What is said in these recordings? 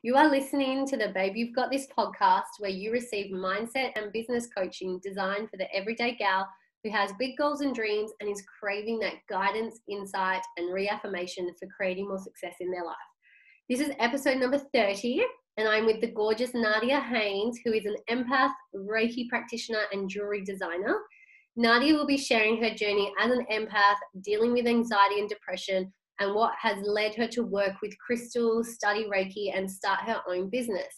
You are listening to the Babe You've Got This podcast, where you receive mindset and business coaching designed for the everyday gal who has big goals and dreams and is craving that guidance, insight, and reaffirmation for creating more success in their life. This is episode number 30, and I'm with the gorgeous Nadia Haynes, who is an empath, Reiki practitioner, and jewellery designer. Nadia will be sharing her journey as an empath, dealing with anxiety and depression, and what has led her to work with crystals, study Reiki, and start her own business.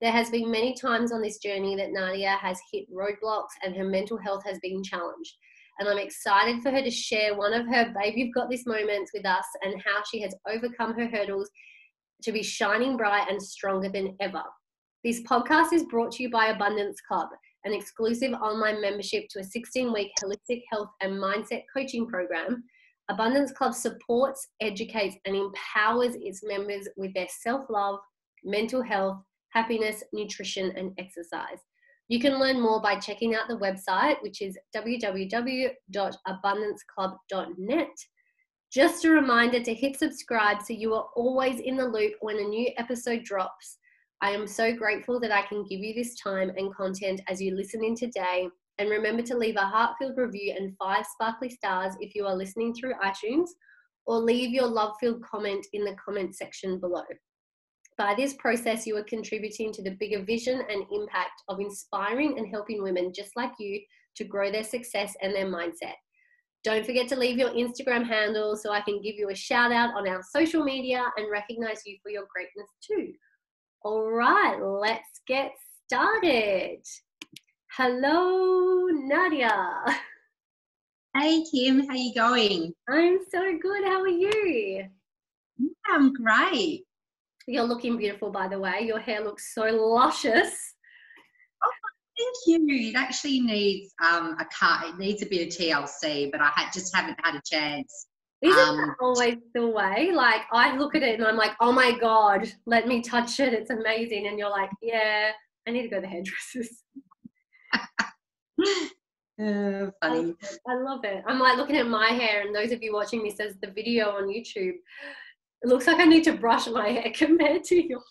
There has been many times on this journey that Nadia has hit roadblocks and her mental health has been challenged. And I'm excited for her to share one of her Babe You've Got This moments with us and how she has overcome her hurdles to be shining bright and stronger than ever. This podcast is brought to you by Abundance Club, an exclusive online membership to a 16-week holistic health and mindset coaching program. Abundance Club supports, educates, and empowers its members with their self-love, mental health, happiness, nutrition, and exercise. You can learn more by checking out the website, which is www.abundanceclub.net. Just a reminder to hit subscribe so you are always in the loop when a new episode drops. I am so grateful that I can give you this time and content as you listen in today. And remember to leave a heart-filled review and 5 sparkly stars if you are listening through iTunes, or leave your love-filled comment in the comment section below. By this process, you are contributing to the bigger vision and impact of inspiring and helping women just like you to grow their success and their mindset. Don't forget to leave your Instagram handle so I can give you a shout out on our social media and recognize you for your greatness too. All right, let's get started. Hello, Nadia. Hey, Kim, how you going? I'm so good. How are you? I'm great. You're looking beautiful, by the way. Your hair looks so luscious. Oh, thank you. It actually needs a cut. It needs a bit of TLC, but I just haven't had a chance. Isn't that always the way? Like, I look at it and I'm like, oh my God, let me touch it. It's amazing. And you're like, yeah, I need to go to the hairdressers. Funny. I love it. I'm like looking at my hair, and those of you watching this as the video on YouTube, it looks like I need to brush my hair compared to yours.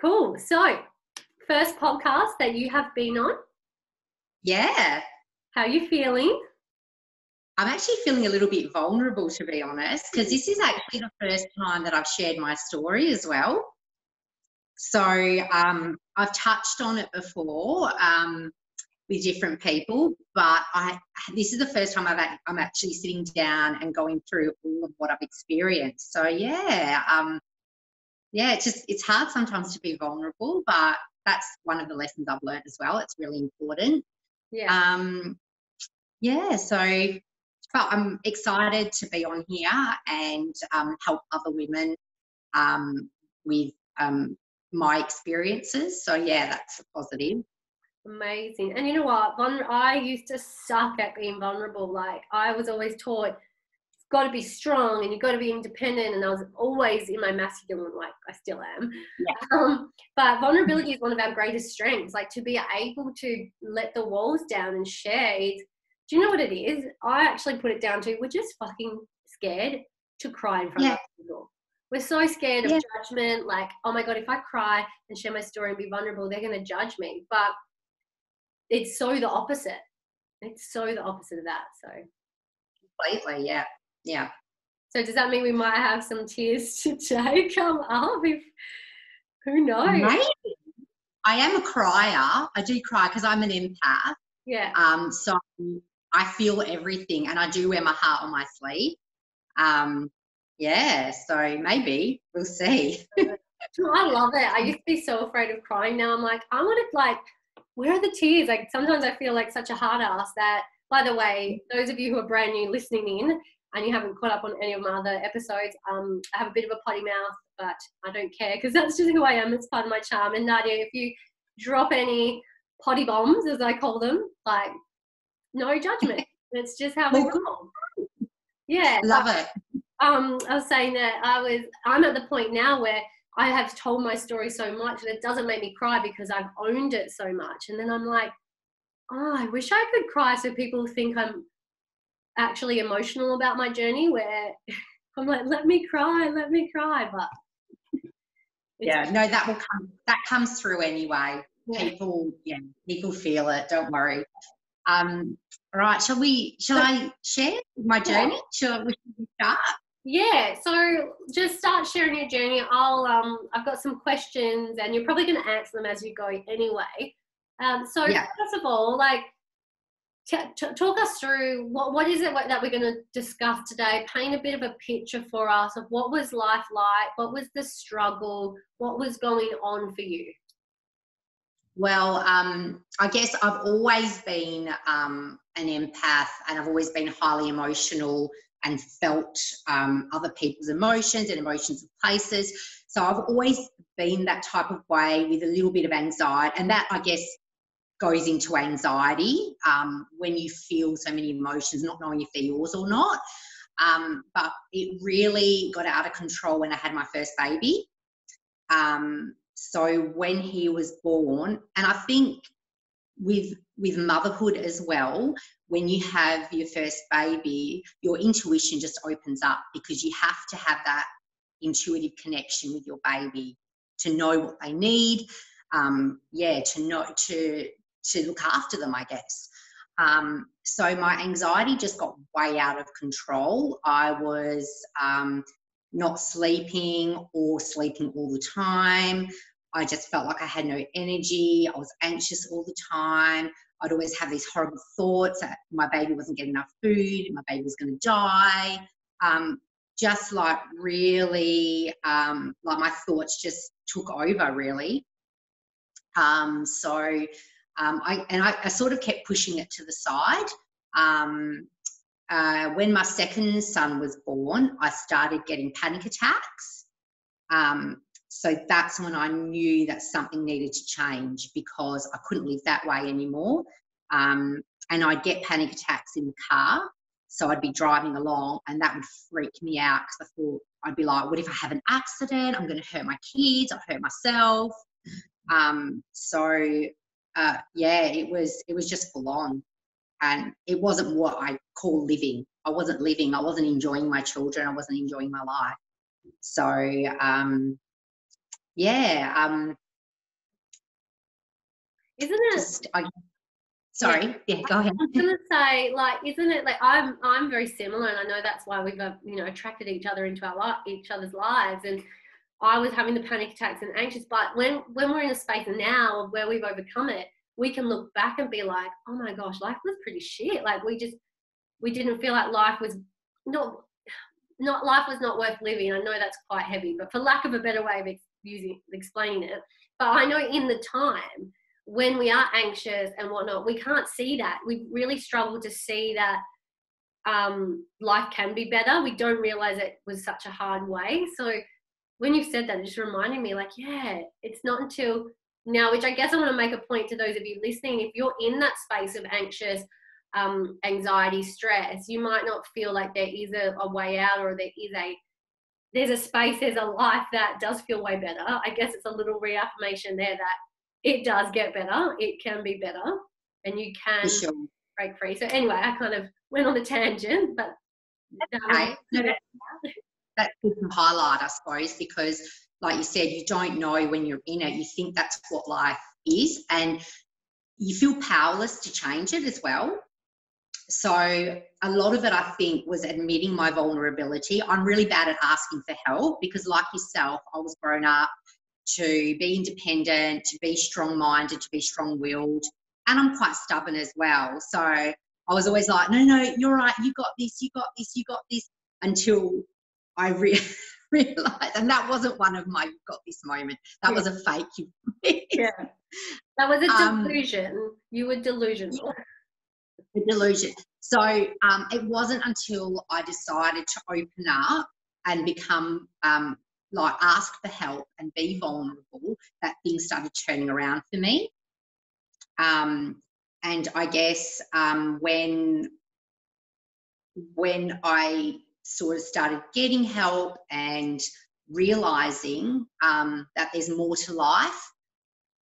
Cool. So, first podcast that you have been on. Yeah. How are you feeling? I'm actually feeling a little bit vulnerable, to be honest, because this is actually the first time that I've shared my story as well. So I've touched on it before with different people, but this is the first time I'm actually sitting down and going through all of what I've experienced. So it's hard sometimes to be vulnerable, but that's one of the lessons I've learned as well. It's really important. But I'm excited to be on here and help other women with my experiences. So yeah, that's a positive. Amazing. And you know what? I used to suck at being vulnerable. Like, I was always taught it's got to be strong and you've got to be independent. And I was always in my masculine, like I still am. Yeah. But vulnerability is one of our greatest strengths. Like, to be able to let the walls down and share. Do you know what it is? I actually put it down to, we're just fucking scared to cry in front of people. We're so scared of judgment, like, oh my God, if I cry and share my story and be vulnerable, they're going to judge me. But it's so the opposite. It's so the opposite of that. So completely, yeah. So does that mean we might have some tears today come up? Who knows? Maybe. I am a crier. I do cry because I'm an empath. Yeah. So I feel everything, and I do wear my heart on my sleeve. So maybe we'll see. I love it. I used to be so afraid of crying. Now I'm like, I want to, like, where are the tears? Like, sometimes I feel like such a hard ass that, by the way, those of you who are brand new listening in and you haven't caught up on any of my other episodes, I have a bit of a potty mouth, but I don't care because that's just who I am. It's part of my charm. And Nadia, if you drop any potty bombs, as I call them, like, no judgment. It's just how we roll. Yeah. Love it. I was saying that I'm at the point now where I have told my story so much that it doesn't make me cry because I've owned it so much. And then I'm like, oh, I wish I could cry so people think I'm actually emotional about my journey, where I'm like, let me cry, but yeah, no, that will come. That comes through anyway. yeah. People feel it. Don't worry. All right, shall I share my journey? Shall we start? Yeah, so just start sharing your journey. I've got some questions, and you're probably going to answer them as you go anyway. So first of all, like, talk us through what is it that we're going to discuss today. Paint a bit of a picture for us of what was life like, what was the struggle, what was going on for you. Well, I guess I've always been an empath, and I've always been highly emotional and felt other people's emotions and emotions of places. So I've always been that type of way, with a little bit of anxiety, and that, I guess, goes into anxiety when you feel so many emotions, not knowing if they're yours or not. But it really got out of control when I had my first baby. So when he was born, and I think with motherhood as well, when you have your first baby, your intuition just opens up, because you have to have that intuitive connection with your baby to know what they need, to look after them, I guess. So my anxiety just got way out of control. I was not sleeping, or sleeping all the time. I just felt like I had no energy. I was anxious all the time. I'd always have these horrible thoughts that my baby wasn't getting enough food, my baby was going to die. Just like really, like my thoughts just took over, really. I sort of kept pushing it to the side. When my second son was born, I started getting panic attacks. So that's when I knew that something needed to change, because I couldn't live that way anymore. And I'd get panic attacks in the car. So I'd be driving along, and that would freak me out, because I thought, I'd be like, what if I have an accident? I'm going to hurt my kids. I'll hurt myself. It was just full on. And it wasn't what I call living. I wasn't living. I wasn't enjoying my children. I wasn't enjoying my life. So, Isn't it? Sorry. Yeah, go ahead. I was gonna say, like, isn't it like I'm very similar, and I know that's why we've attracted each other into each other's lives. And I was having the panic attacks and anxious, but when we're in a space now where we've overcome it, we can look back and be like, oh my gosh, life was pretty shit. Like, we didn't feel like life was not worth living. I know that's quite heavy, but for lack of a better way of explaining it. But I know in the time when we are anxious and whatnot, we can't see that. We really struggle to see that life can be better. We don't realize it was such a hard way. So when you said that, it just reminded me, like, yeah, it's not until now, which I guess I want to make a point to those of you listening. If you're in that space of anxious, anxiety, stress, you might not feel like there is a way out, or there's a space, there's a life that does feel way better. I guess it's a little reaffirmation there that it does get better, it can be better, and you can break free. So anyway, I kind of went on a tangent, but that's good to highlight, I suppose, because like you said, you don't know when you're in it. You think that's what life is, and you feel powerless to change it as well. So a lot of it, I think, was admitting my vulnerability. I'm really bad at asking for help, because like yourself, I was grown up to be independent, to be strong-minded, to be strong-willed, and I'm quite stubborn as well. So I was always like, no, you're right, you got this, until I realised, and that wasn't one of my got this moment. That was a fake. Yeah. That was a delusion. You were delusional. A delusion. So it wasn't until I decided to open up and become ask for help and be vulnerable that things started turning around for me. And I guess when I sort of started getting help and realising that there's more to life,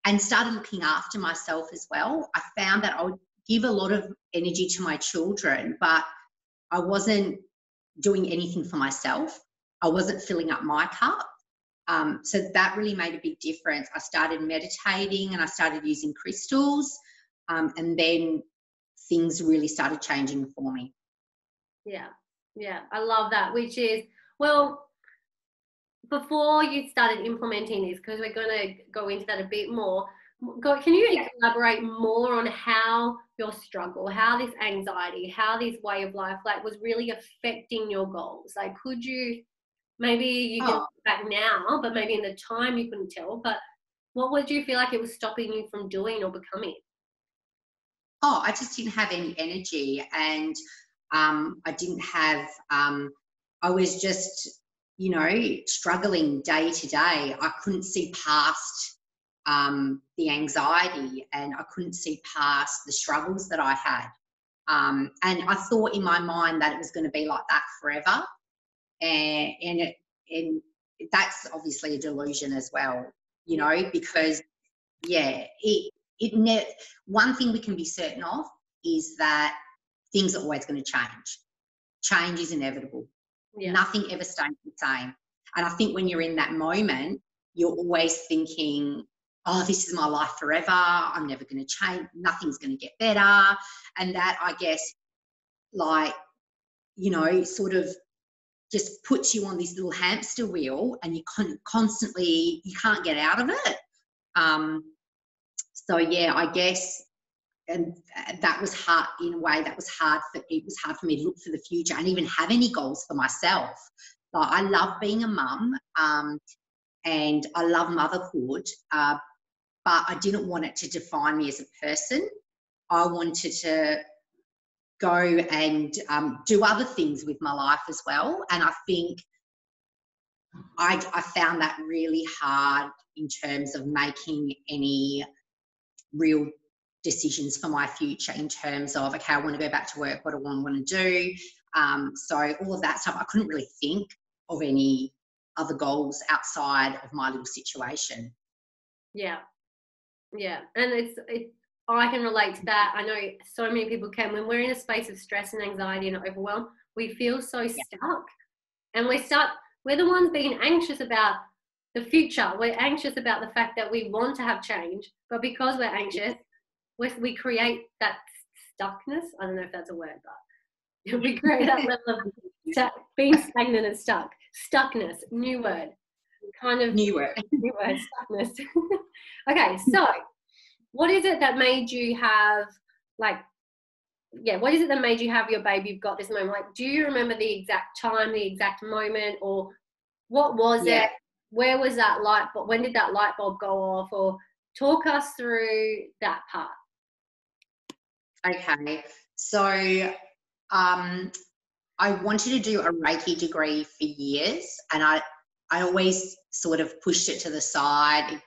and started looking after myself as well, I found that I would give a lot of energy to my children, but I wasn't doing anything for myself. I wasn't filling up my cup. So that really made a big difference. I started meditating and I started using crystals, and then things really started changing for me. Yeah, I love that, which is, well, before you started implementing this, because we're going to go into that a bit more, can you elaborate more on how your struggle, how this anxiety, how this way of life like was really affecting your goals? Like, could you, maybe you can look back now, but maybe in the time you couldn't tell, but what would you feel like it was stopping you from doing or becoming? I just didn't have any energy, and I didn't have, I was just, you know, struggling day to day. I couldn't see past the anxiety, and I couldn't see past the struggles that I had. And I thought in my mind that it was going to be like that forever. And that's obviously a delusion as well, you know, because, yeah, one thing we can be certain of is that things are always going to change. Change is inevitable. Yeah. Nothing ever stays the same. And I think when you're in that moment, you're always thinking, oh, this is my life forever. I'm never going to change. Nothing's going to get better. And that, I guess, like, you know, sort of just puts you on this little hamster wheel, and you constantly, you can't get out of it. So yeah, I guess, and that was hard in a way. It was hard for me to look for the future and even have any goals for myself. Like, I love being a mum, and I love motherhood, but I didn't want it to define me as a person. I wanted to go and do other things with my life as well. And I think I found that really hard in terms of making any real decisions for my future, in terms of, okay, I want to go back to work, what do I want to do? So all of that stuff, I couldn't really think of any other goals outside of my little situation. Yeah. And I can relate to that. I know so many people can. When we're in a space of stress and anxiety and overwhelm, we feel so stuck. And we're the ones being anxious about the future. We're anxious about the fact that we want to have change, but because we're anxious, we create that stuckness. I don't know if that's a word, but we create that level of being stagnant and stuck. Stuckness, new word. New word, stuckness. Okay, so what is it that made you have, what is it that made you have your baby? You've got this moment. Like, do you remember the exact time, the exact moment, or what was it? Where was that light bulb? When did that light bulb go off? Or talk us through that part. Okay, so I wanted to do a Reiki degree for years, and I always sort of pushed it to the side.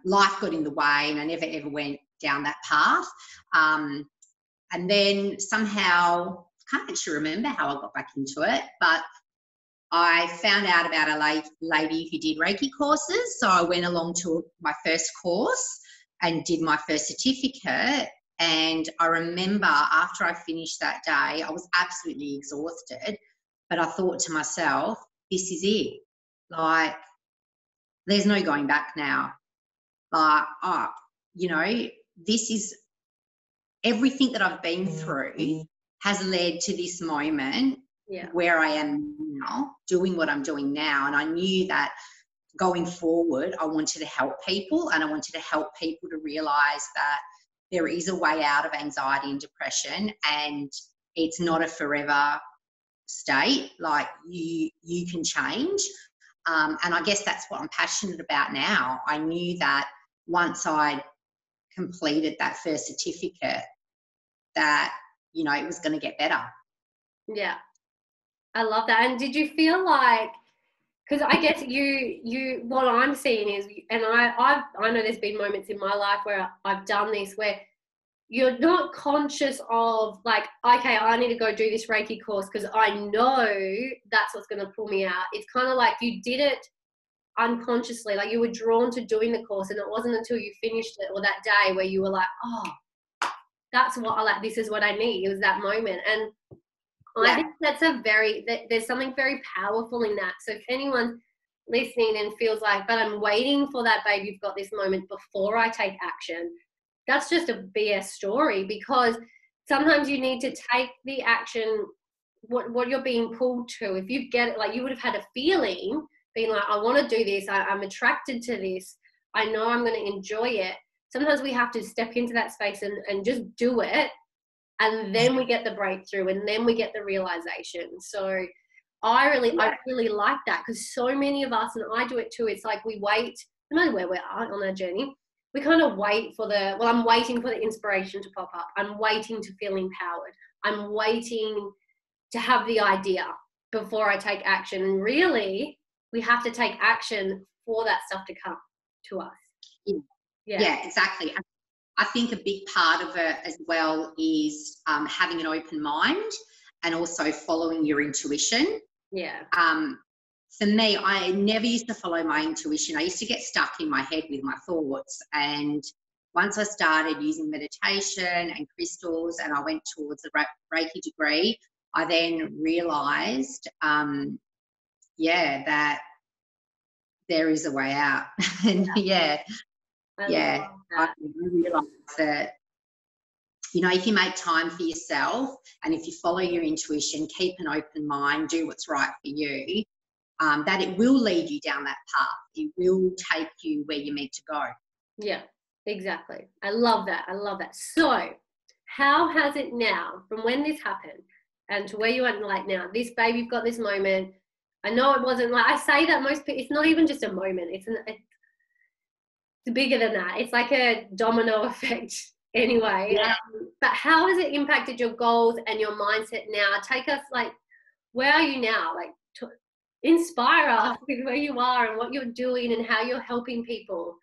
Life got in the way, and I never ever went down that path. And then somehow, I can't actually remember how I got back into it, but I found out about a lady who did Reiki courses. So I went along to my first course and did my first certificate. And I remember after I finished that day, I was absolutely exhausted, but I thought to myself, this is it. Like, there's no going back now. You know, this is everything that I've been through has led to this moment where I am now, doing what I'm doing now. And I knew that going forward, I wanted to help people, and I wanted to help people to realise that there is a way out of anxiety and depression, and it's not a forever state. Like, you can change. And I guess that's what I'm passionate about now. I knew that once I completed that first certificate, that, you know, it was going to get better. Yeah, I love that. And did you feel like, because I guess you what I'm seeing is, and I know there's been moments in my life where I've done this, where you're not conscious of, like, okay, I need to go do this Reiki course because I know that's what's going to pull me out. It's kind of like you did it unconsciously, like you were drawn to doing the course, and it wasn't until you finished it or that day where you were like, oh, that's what I like, this is what I need. It was that moment. And I think that's there's something very powerful in that. So if anyone's listening and feels like, but I'm waiting for that babe, you've got this moment before I take action, that's just a BS story, because sometimes you need to take the action, what you're being pulled to. If you get it, like you would have had a feeling, being like, I want to do this, I'm attracted to this, I know I'm going to enjoy it. Sometimes we have to step into that space and just do it. And then we get the breakthrough, and then we get the realization. So I really like that, because so many of us, and I do it too, it's like we wait, no matter where we are on our journey, we kind of wait for I'm waiting for the inspiration to pop up. I'm waiting to feel empowered. I'm waiting to have the idea before I take action. And really, we have to take action for that stuff to come to us. Yeah, exactly. I think a big part of it as well is having an open mind and also following your intuition. Yeah. For me, I never used to follow my intuition. I used to get stuck in my head with my thoughts. And once I started using meditation and crystals, and I went towards the Reiki degree, I then realised, that there is a way out. And I realised that, if you make time for yourself and if you follow your intuition, keep an open mind, do what's right for you, that it will lead you down that path. It will take you where you're meant to go. Yeah, exactly. I love that. So how has it now, from when this happened and to where you are like now, this babe, you've got this moment. I know it wasn't like, I say that most people, it's not even just a moment. It's bigger than that. It's like a domino effect anyway. Yeah. But how has it impacted your goals and your mindset now? Take us, like, where are you now? Like, inspire us with where you are and what you're doing and how you're helping people.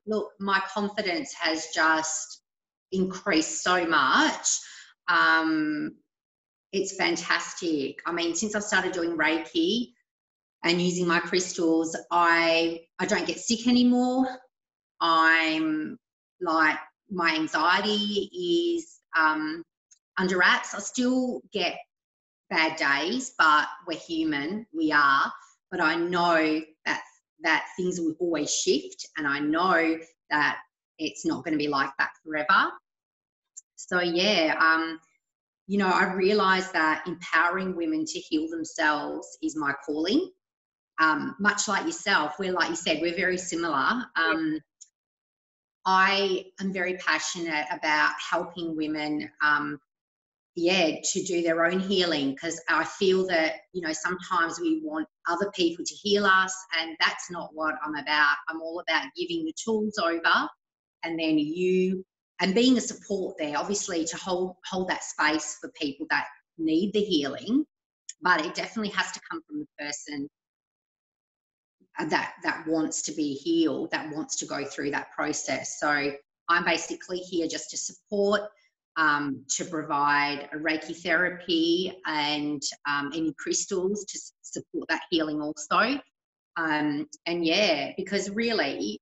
Look, my confidence has just increased so much. It's fantastic. I mean, since I've started doing Reiki and using my crystals, I don't get sick anymore. I'm like, my anxiety is under wraps. I still get bad days, but we're human, we are. But I know that things will always shift, and I know that it's not going to be like that forever. So I realised that empowering women to heal themselves is my calling. Much like yourself, like you said, we're very similar. I am very passionate about helping women, to do their own healing, because I feel that, sometimes we want other people to heal us, and that's not what I'm about. I'm all about giving the tools over, and then and being a support there, obviously, to hold that space for people that need the healing, but it definitely has to come from the person that wants to be healed, that wants to go through that process. So I'm basically here just to support, to provide a Reiki therapy and any crystals to support that healing also. Because really,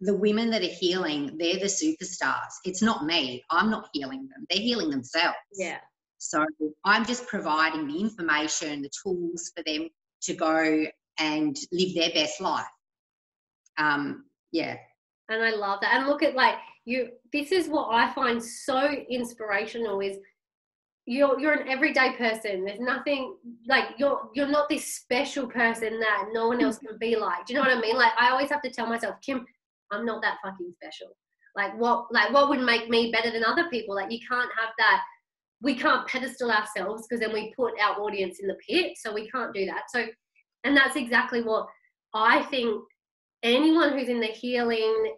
the women that are healing, they're the superstars. It's not me. I'm not healing them. They're healing themselves. Yeah. So I'm just providing the information, the tools for them to go and live their best life. And I love that. And look at, like, this is what I find so inspirational, is you're an everyday person. There's nothing, like, you're not this special person that no one else can be like. Do you know what I mean? Like, I always have to tell myself, Kim, I'm not that fucking special. What would make me better than other people? Like, you can't have that. We can't pedestal ourselves, because then we put our audience in the pit. So we can't do that. So, and that's exactly what I think anyone who's in the healing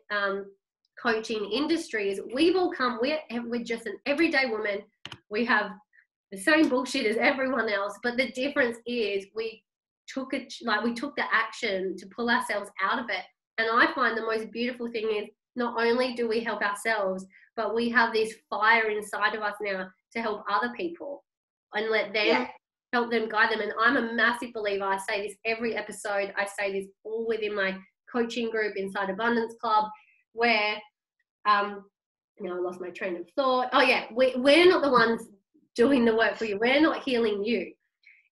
coaching industry is. We've all come, we're just an everyday woman. We have the same bullshit as everyone else, but the difference is we took the action to pull ourselves out of it. And I find the most beautiful thing is, not only do we help ourselves, but we have this fire inside of us now to help other people and let them help them, guide them. And I'm a massive believer. I say this every episode. I say this all within my coaching group inside Abundance Club, where now I lost my train of thought. Oh yeah, we're not the ones doing the work for you. We're not healing you.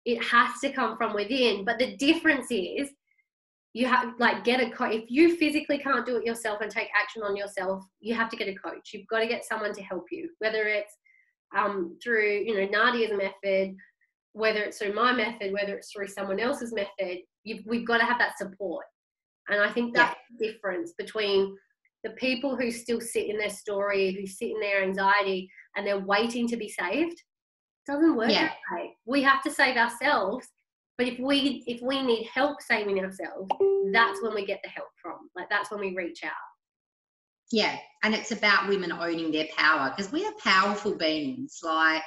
It has to come from within. But the difference is you have like get a coach. If you physically can't do it yourself and take action on yourself, you have to get a coach. You've got to get someone to help you, whether it's through, you know, Nadia's method, whether it's through my method, whether it's through someone else's method. We've got to have that support. And I think that's the difference between the people who still sit in their story, who sit in their anxiety, and they're waiting to be saved. It doesn't work that way. We have to save ourselves. But if we need help saving ourselves, that's when we get the help from. Like, that's when we reach out. Yeah, and it's about women owning their power, because we are powerful beings. Like,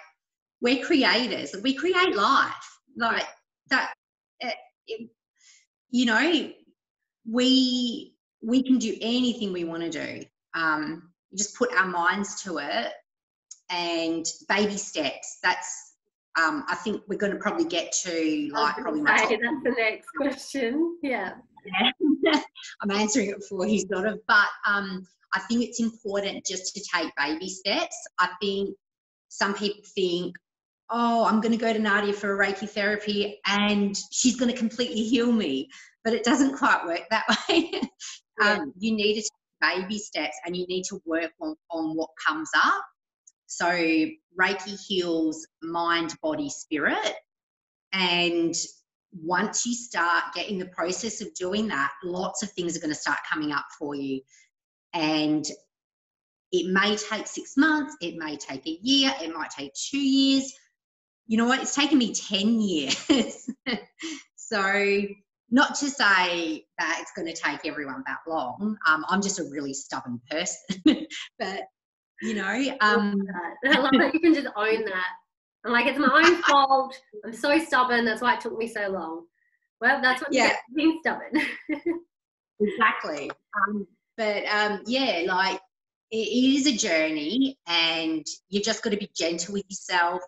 we're creators. We create life. Like that. You know, we can do anything we want to do. Just put our minds to it, and baby steps. That's I think we're going to probably get to like probably my top. That's the next question. Yeah. I'm answering it for you, sort of, but I think it's important just to take baby steps. I think some people think, oh, I'm going to go to Nadia for a Reiki therapy and she's going to completely heal me, but it doesn't quite work that way. You need to take baby steps, and you need to work on what comes up. So Reiki heals mind, body, spirit. And once you start getting the process of doing that, lots of things are going to start coming up for you. And it may take 6 months, it may take a year, it might take 2 years. You know what? It's taken me 10 years. So not to say that it's going to take everyone that long. I'm just a really stubborn person. But, you know. I love that you can just own that. I'm like, it's my own fault. I'm so stubborn. That's why it took me so long. Well, that's what you get for being stubborn. Exactly. Yeah, like, it is a journey, and you've just got to be gentle with yourself.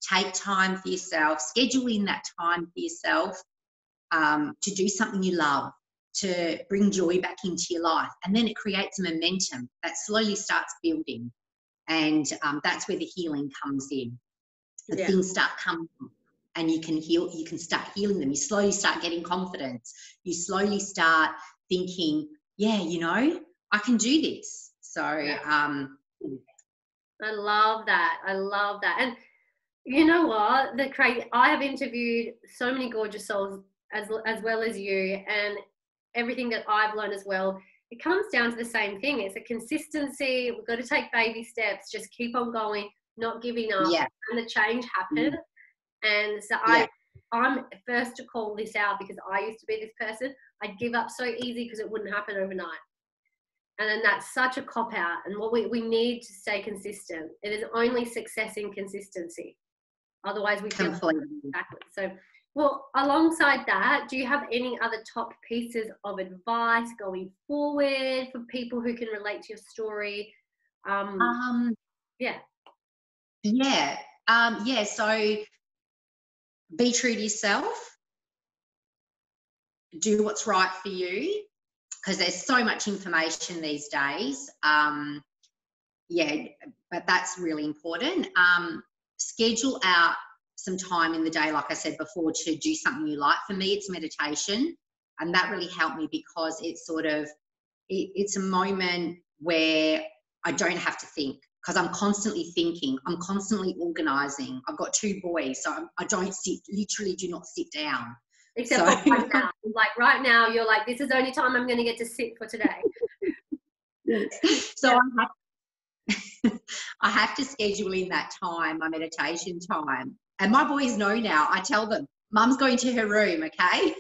Take time for yourself. Schedule in that time for yourself to do something you love, to bring joy back into your life. And then it creates a momentum that slowly starts building. And that's where the healing comes in. The things start coming, and you can heal. You can start healing them. You slowly start getting confidence. You slowly start thinking, yeah, you know, I can do this. So I love that. I love that. And you know what? I have interviewed so many gorgeous souls as well as you, and everything that I've learned as well. It comes down to the same thing. It's a consistency. We've got to take baby steps. Just keep on going, not giving up, and the change happens. And so I'm first to call this out, because I used to be this person. I'd give up so easy because it wouldn't happen overnight. And then that's such a cop-out. And what we need to stay consistent. It is only success in consistency. Otherwise, we feel backwards. So, well, alongside that, do you have any other top pieces of advice going forward for people who can relate to your story? So be true to yourself. Do what's right for you, because there's so much information these days. But that's really important. Schedule out some time in the day, like I said before, to do something you like. For me, it's meditation, and that really helped me, because it's sort of, it's a moment where I don't have to think, because I'm constantly thinking, I'm constantly organising. I've got 2 boys, so I don't sit, literally do not sit down. Except for right now. Like right now, you're like, this is the only time I'm going to get to sit for today. So I have to schedule in that time, my meditation time. And my boys know now. I tell them, Mum's going to her room, okay?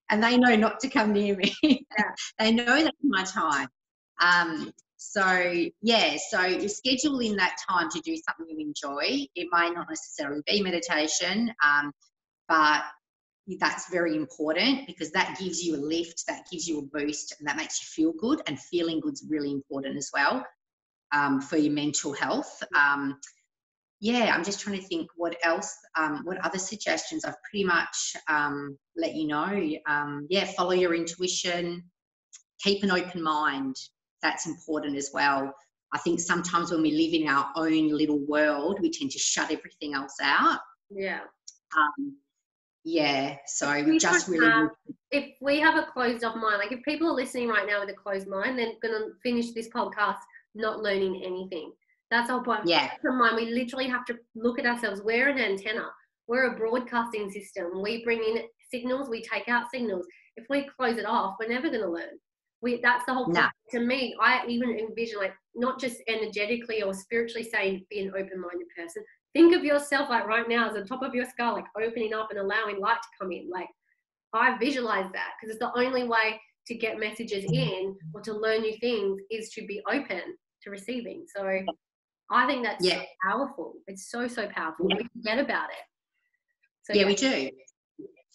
And they know not to come near me. They know that's my time. So you schedule in that time to do something you enjoy. It may not necessarily be meditation, but that's very important, because that gives you a lift, that gives you a boost, and that makes you feel good. And feeling good's really important as well, for your mental health. I'm just trying to think what else, what other suggestions. I've pretty much let you know. Follow your intuition, keep an open mind. That's important as well. I think sometimes when we live in our own little world, we tend to shut everything else out. Yeah. Yeah, so we just really if we have a closed off mind, like if people are listening right now with a closed mind, they're going to finish this podcast not learning anything. That's the whole point. Yeah. Mind, we literally have to look at ourselves. We're an antenna. We're a broadcasting system. We bring in signals, we take out signals. If we close it off, we're never going to learn. That's the whole point. To me, I even envision, like, not just energetically or spiritually saying be an open-minded person. Think of yourself like right now as the top of your skull, like opening up and allowing light to come in. Like, I visualize that because it's the only way to get messages in or to learn new things is to be open to receiving. So I think that's so powerful. It's so, so powerful. We forget about it. So, we do.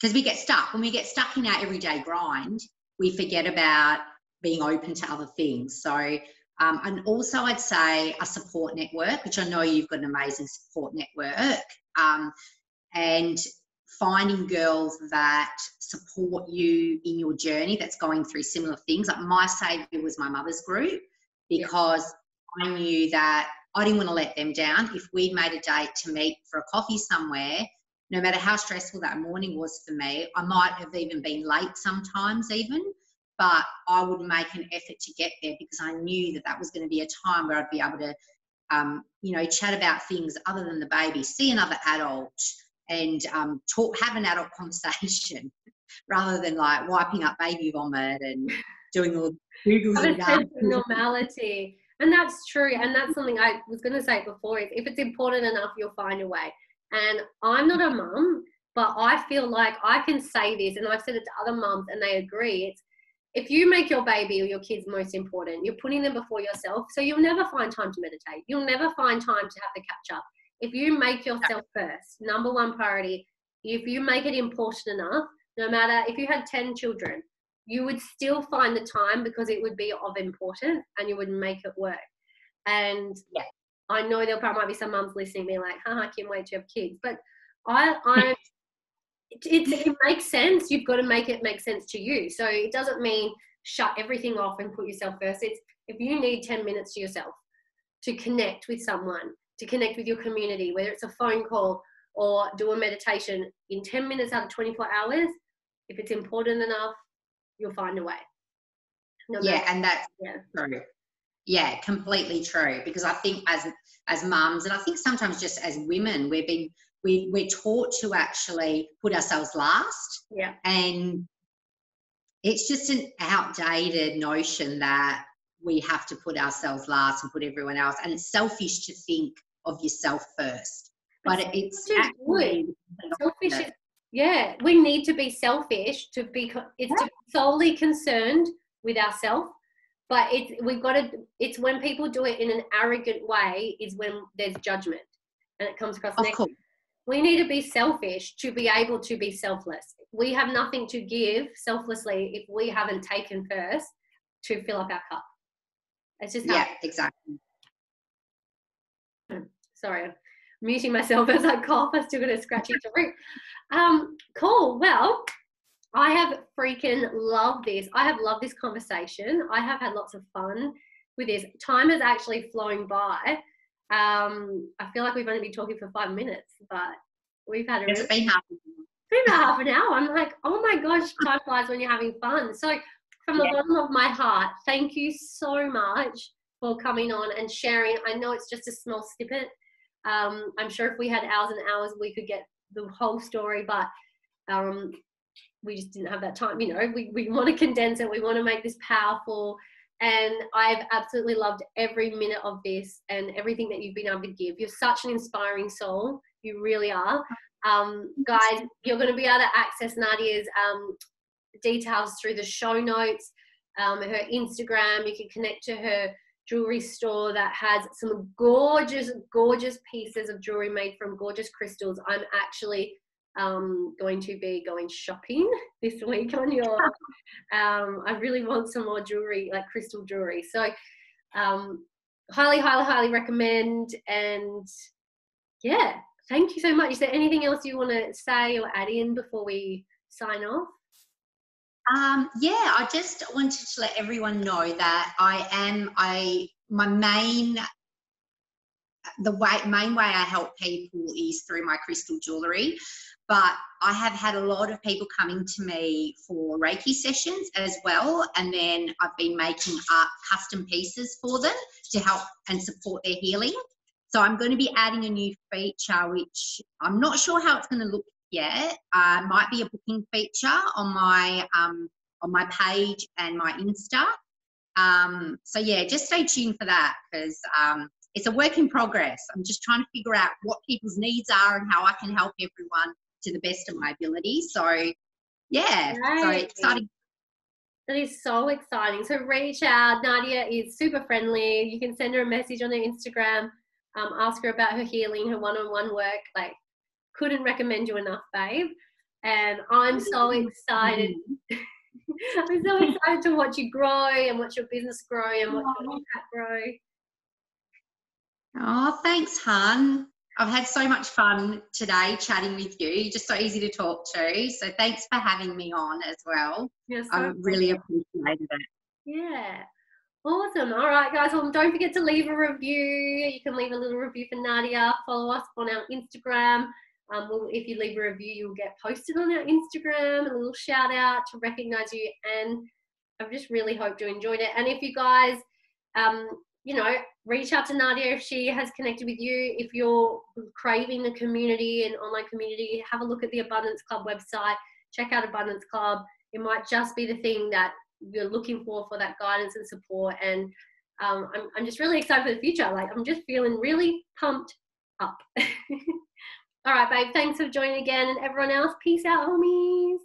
Because we get stuck. When we get stuck in our everyday grind, we forget about being open to other things. So, and also I'd say a support network, which I know you've got an amazing support network, and finding girls that support you in your journey that's going through similar things. Like my saviour was my mother's group, because I knew that I didn't want to let them down. If we'd made a date to meet for a coffee somewhere, no matter how stressful that morning was for me, I might have even been late sometimes even, but I would make an effort to get there because I knew that that was going to be a time where I'd be able to, chat about things other than the baby, see another adult and have an adult conversation rather than like wiping up baby vomit and doing all the Googles and sense of normality. And that's true. And that's something I was going to say before, is if it's important enough, you'll find a way. And I'm not a mum, but I feel like I can say this, and I've said it to other mums and they agree. It's, if you make your baby or your kids most important, you're putting them before yourself. So you'll never find time to meditate. You'll never find time to have to catch up. If you make yourself first, number one priority, if you make it important enough, no matter if you had 10 children, you would still find the time because it would be of importance and you would make it work. And I know there probably might be some mums listening being like, I can't wait to have kids. But it makes sense. You've got to make it make sense to you. So it doesn't mean shut everything off and put yourself first. It's if you need 10 minutes to yourself to connect with someone, to connect with your community, whether it's a phone call or do a meditation in 10 minutes out of 24 hours, if it's important enough, you'll find a way. And that's true. Yeah, completely true. Because I think as mums, and I think sometimes just as women, we're taught to actually put ourselves last. Yeah. And it's just an outdated notion that we have to put ourselves last and put everyone else. And it's selfish to think of yourself first. But it's actually selfish. We need to be selfish to be solely concerned with ourselves. But it's when people do it in an arrogant way is when there's judgment and it comes across negative. We need to be selfish to be able to be selfless. We have nothing to give selflessly if we haven't taken first to fill up our cup. It's just exactly. Sorry, I'm muting myself as I cough. I'm still going to scratch into root. Cool. Well, I have freaking loved this. I have loved this conversation. I have had lots of fun with this. Time has actually flown by. I feel like we've only been talking for 5 minutes, but we've had it's been half an hour. I'm like, oh my gosh, time flies when you're having fun. So from the bottom of my heart, thank you so much for coming on and sharing. I know it's just a small snippet. I'm sure if we had hours and hours, we could get the whole story, but we just didn't have that time. We want to condense it. We want to make this powerful. And I've absolutely loved every minute of this and everything that you've been able to give. You're such an inspiring soul. You really are. Guys, you're going to be able to access Nadia's details through the show notes, her Instagram. You can connect to her jewelry store that has some gorgeous, gorgeous pieces of jewelry made from gorgeous crystals. I'm actually going to be going shopping this week on your I really want some more jewelry, like crystal jewelry. So highly recommend. And thank you so much. Is there anything else you want to say or add in before we sign off? I just wanted to let everyone know that I my main way I help people is through my crystal jewellery, but I have had a lot of people coming to me for Reiki sessions as well, and then I've been making art custom pieces for them to help and support their healing. So I'm going to be adding a new feature, which I'm not sure how it's going to look yet. Might be a booking feature on my page and my Insta. So yeah, just stay tuned for that, because it's a work in progress. I'm just trying to figure out what people's needs are and how I can help everyone to the best of my ability. So yeah, so exciting. That is so exciting. So reach out. Nadia is super friendly. You can send her a message on her Instagram, ask her about her healing, her one-on-one work. Like, couldn't recommend you enough, babe. And I'm so excited. I'm so excited to watch you grow and watch your business grow and watch your impact grow. Oh, thanks, hun. I've had so much fun today chatting with you. You're just so easy to talk to. So thanks for having me on as well. I really appreciated it. Yeah. Awesome. All right, guys. Well, don't forget to leave a review. You can leave a little review for Nadia. Follow us on our Instagram. If you leave a review, you'll get posted on our Instagram, a little shout out to recognize you. And I just really hope you enjoyed it. And if you guys, reach out to Nadia if she has connected with you. If you're craving the community and online community, have a look at the Abundance Club website. Check out Abundance Club. It might just be the thing that you're looking for that guidance and support. And I'm just really excited for the future. Like, I'm just feeling really pumped up. All right, babe. Thanks for joining again. And everyone else, peace out, homies.